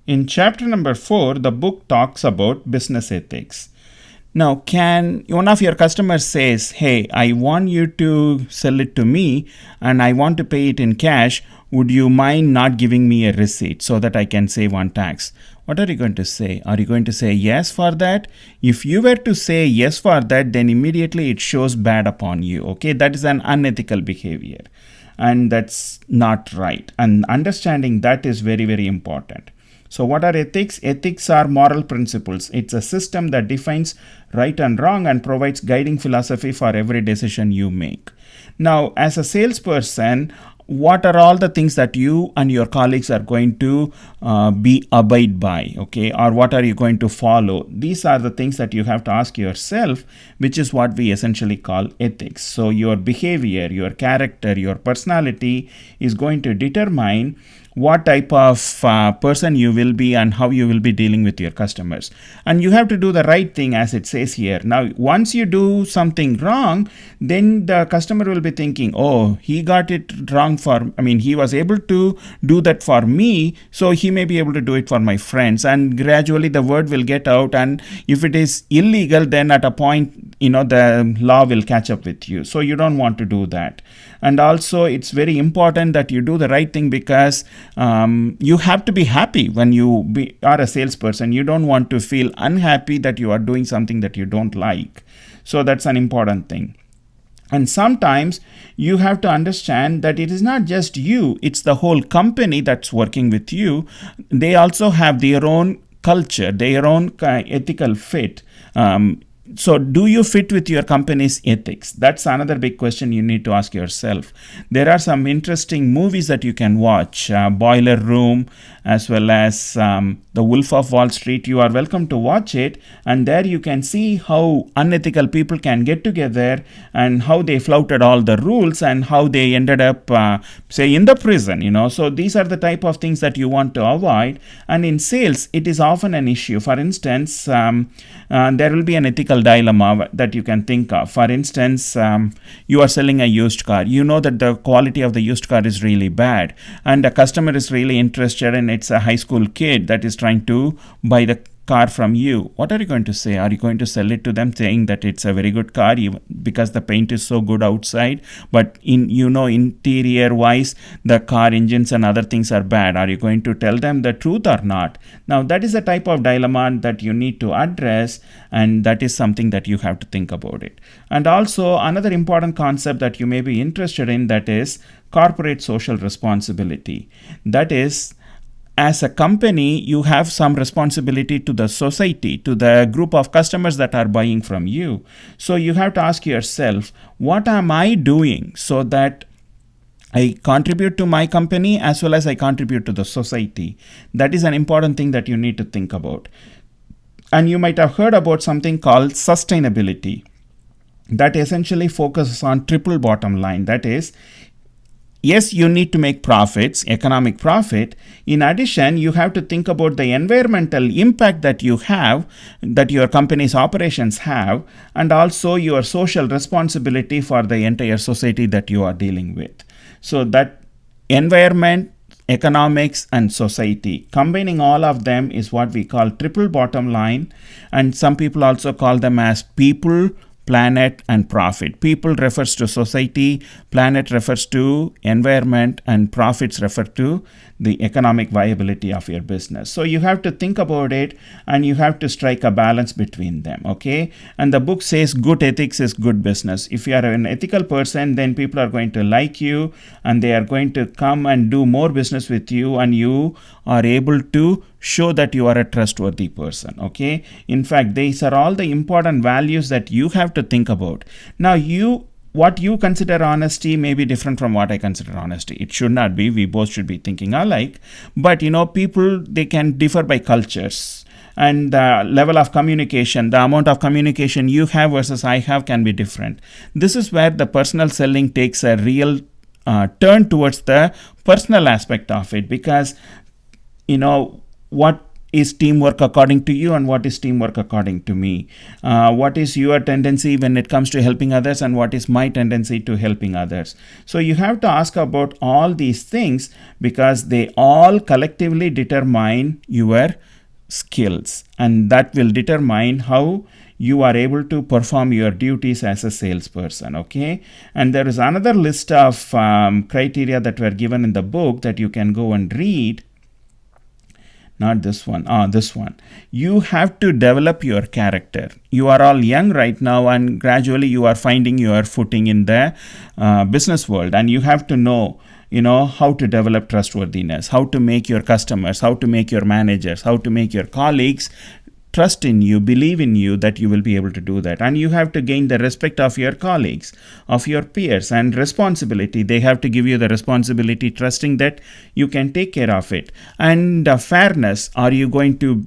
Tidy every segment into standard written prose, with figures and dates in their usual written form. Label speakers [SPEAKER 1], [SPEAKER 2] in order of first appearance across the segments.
[SPEAKER 1] In chapter number 4, the book talks about business ethics. Now, can one of your customers says, hey, I want you to sell it to me and I want to pay it in cash. Would you mind not giving me a receipt so that I can save on tax? What are you going to say? Are you going to say yes for that? If you were to say yes for that, then immediately it shows bad upon you. Okay, that is an unethical behavior and that's not right. And understanding that is very, very important. So what are ethics? Ethics are moral principles. It's a system that defines right and wrong and provides guiding philosophy for every decision you make. Now, as a salesperson, what are all the things that you and your colleagues are going to abide by, okay? Or what are you going to follow? These are the things that you have to ask yourself, which is what we essentially call ethics. So your behavior, your character, your personality is going to determine what type of person you will be and how you will be dealing with your customers. And you have to do the right thing as it says here. Now, once you do something wrong, then the customer will be thinking, oh, he got it wrong he was able to do that for me, so he may be able to do it for my friends. And gradually the word will get out. And if it is illegal, then at a point, the law will catch up with you. So you don't want to do that. And also it's very important that you do the right thing because you have to be happy when you are a salesperson. You don't want to feel unhappy that you are doing something that you don't like. So that's an important thing. And sometimes you have to understand that it is not just you, it's the whole company that's working with you. They also have their own culture, their own ethical fit. So do you fit with your company's ethics? That's another big question you need to ask yourself. There are some interesting movies that you can watch, Boiler Room, as well as The Wolf of Wall Street. You are welcome to watch it, and there you can see how unethical people can get together and how they flouted all the rules and how they ended up, in the prison, So these are the type of things that you want to avoid. And in sales, it is often an issue. For instance, there will be an ethical dilemma that you can think of. For instance, you are selling a used car. You know that the quality of the used car is really bad, and the customer is really interested, and it's a high school kid that is trying to buy the car from you. What are you going to say? Are you going to sell it to them saying that it's a very good car because the paint is so good outside, but interior wise the car engines and other things are bad? Are you going to tell them the truth or not? Now that is a type of dilemma that you need to address, and that is something that you have to think about it. And also another important concept that you may be interested in, that is corporate social responsibility. That is, as a company, you have some responsibility to the society, to the group of customers that are buying from you. So you have to ask yourself, what am I doing so that I contribute to my company as well as I contribute to the society? That is an important thing that you need to think about. And you might have heard about something called sustainability, that essentially focuses on triple bottom line. That is, yes, you need to make profits, economic profit. In addition, you have to think about the environmental impact that you have, that your company's operations have, and also your social responsibility for the entire society that you are dealing with. So that environment, economics, and society, combining all of them is what we call triple bottom line. And some people also call them as people, planet, and profit. People refers to society, planet refers to environment, and profits refer to the economic viability of your business. So you have to think about it, and you have to strike a balance between them, okay? And the book says good ethics is good business. If you are an ethical person, then people are going to like you, and they are going to come and do more business with you, and you are able to show that you are a trustworthy person, okay? In fact, these are all the important values that you have to think about. Now, what you consider honesty may be different from what I consider honesty. It should not be. We both should be thinking alike. But, people, they can differ by cultures. And the level of communication, the amount of communication you have versus I have can be different. This is where the personal selling takes a real turn towards the personal aspect of it, because, what is teamwork according to you and what is teamwork according to me? What is your tendency when it comes to helping others and what is my tendency to helping others? So you have to ask about all these things because they all collectively determine your skills, and that will determine how you are able to perform your duties as a salesperson. Okay, and there is another list of criteria that were given in the book that you can go and read. Not this one. This one. You have to develop your character. You are all young right now, and gradually you are finding your footing in the business world, and you have to know how to develop trustworthiness, how to make your customers, how to make your managers, how to make your colleagues trust in you, believe in you that you will be able to do that. And you have to gain the respect of your colleagues, of your peers, and responsibility. They have to give you the responsibility, trusting that you can take care of it. And fairness, are you going to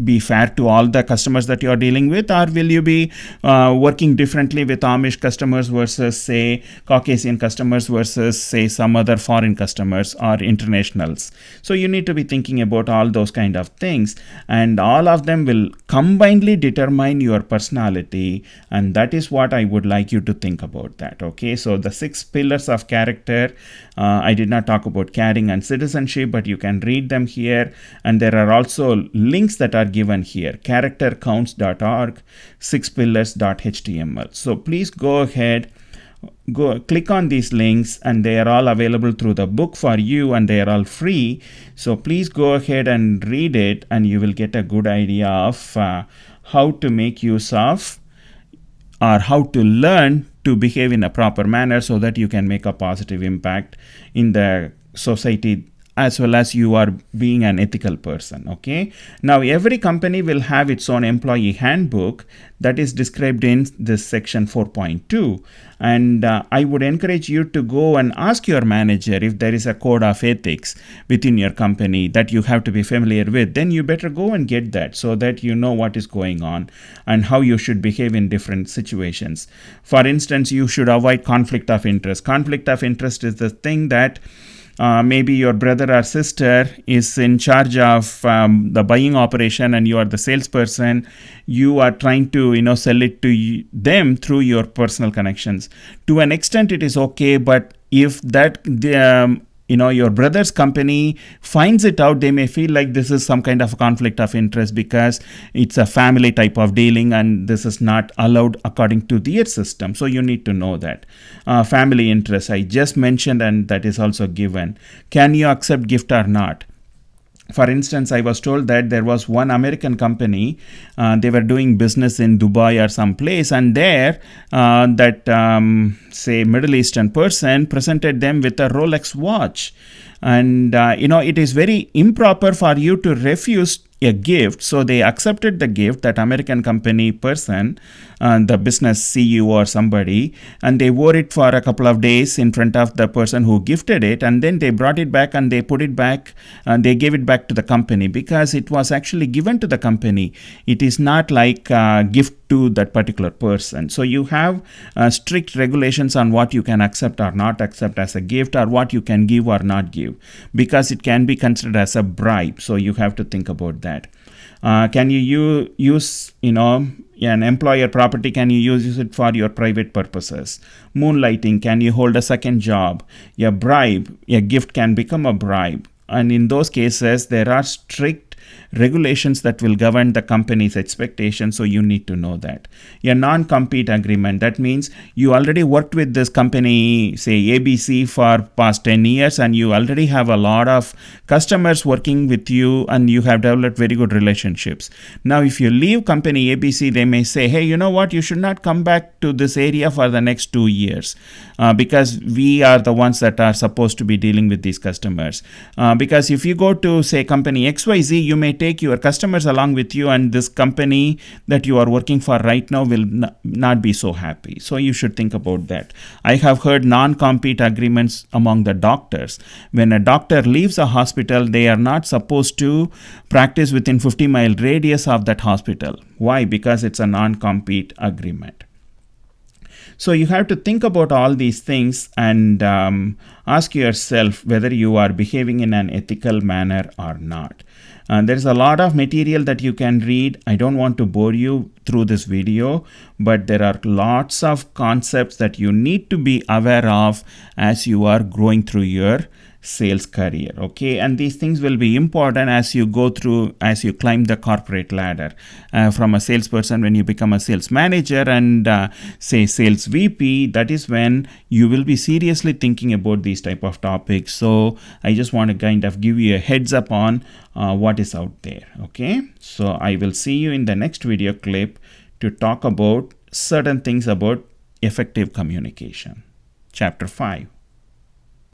[SPEAKER 1] be fair to all the customers that you are dealing with, or will you be working differently with Amish customers versus, say, Caucasian customers versus, say, some other foreign customers or internationals? So you need to be thinking about all those kind of things, and all of them will combinedly determine your personality, and that is what I would like you to think about that. Okay, so the 6 pillars of character, I did not talk about caring and citizenship, but you can read them here, and there are also links that are given here: charactercounts.org, 6pillars.html. So please go ahead, go click on these links, and they are all available through the book for you, and they are all free. So please go ahead and read it, and you will get a good idea of how to make use of, or how to learn to behave in a proper manner so that you can make a positive impact in the society, as well as you are being an ethical person. Okay, now every company will have its own employee handbook that is described in this section 4.2, and I would encourage you to go and ask your manager if there is a code of ethics within your company that you have to be familiar with. Then you better go and get that so that you know what is going on and how you should behave in different situations. For instance, you should avoid conflict of interest. Conflict of interest is the thing that maybe your brother or sister is in charge of the buying operation, and you are the salesperson. You are trying to sell it to them through your personal connections. To an extent it is okay, but if that your brother's company finds it out, they may feel like this is some kind of conflict of interest because it's a family type of dealing, and this is not allowed according to their system. So you need to know that. Family interest I just mentioned, and that is also given. Can you accept gift or not? For instance, I was told that there was one American company, they were doing business in Dubai or some place, and there say Middle Eastern person presented them with a Rolex watch. And it is very improper for you to refuse a gift. So they accepted the gift, that American company person, the business CEO or somebody, and they wore it for a couple of days in front of the person who gifted it, and then they brought it back and they put it back and they gave it back to the company because it was actually given to the company. It is not like a gift to that particular person. So you have strict regulations on what you can accept or not accept as a gift, or what you can give or not give, because it can be considered as a bribe. So you have to think about that. Can you use an employer property? Can you use it for your private purposes? Moonlighting, can you hold a second job? A bribe, a gift can become a bribe, and in those cases there are strict regulations that will govern the company's expectations, so you need to know that. A non-compete agreement, that means you already worked with this company, say ABC, for past 10 years, and you already have a lot of customers working with you, and you have developed very good relationships. Now if you leave company ABC, they may say, hey, you know what, you should not come back to this area for the next 2 years because we are the ones that are supposed to be dealing with these customers. Because if you go to, say, company XYZ, you may take your customers along with you, and this company that you are working for right now will not be so happy. So you should think about that. I have heard non-compete agreements among the doctors. When a doctor leaves a hospital, they are not supposed to practice within 50-mile radius of that hospital. Why? Because it's a non-compete agreement. So you have to think about all these things and ask yourself whether you are behaving in an ethical manner or not. There's a lot of material that you can read. I don't want to bore you through this video, but there are lots of concepts that you need to be aware of as you are growing through your sales career. Okay, and these things will be important as you go through, as you climb the corporate ladder from a salesperson. When you become a sales manager and say sales VP, that is when you will be seriously thinking about these type of topics. So I just want to kind of give you a heads up on what is out there. Okay, so I will see you in the next video clip to talk about certain things about effective communication. Chapter 5.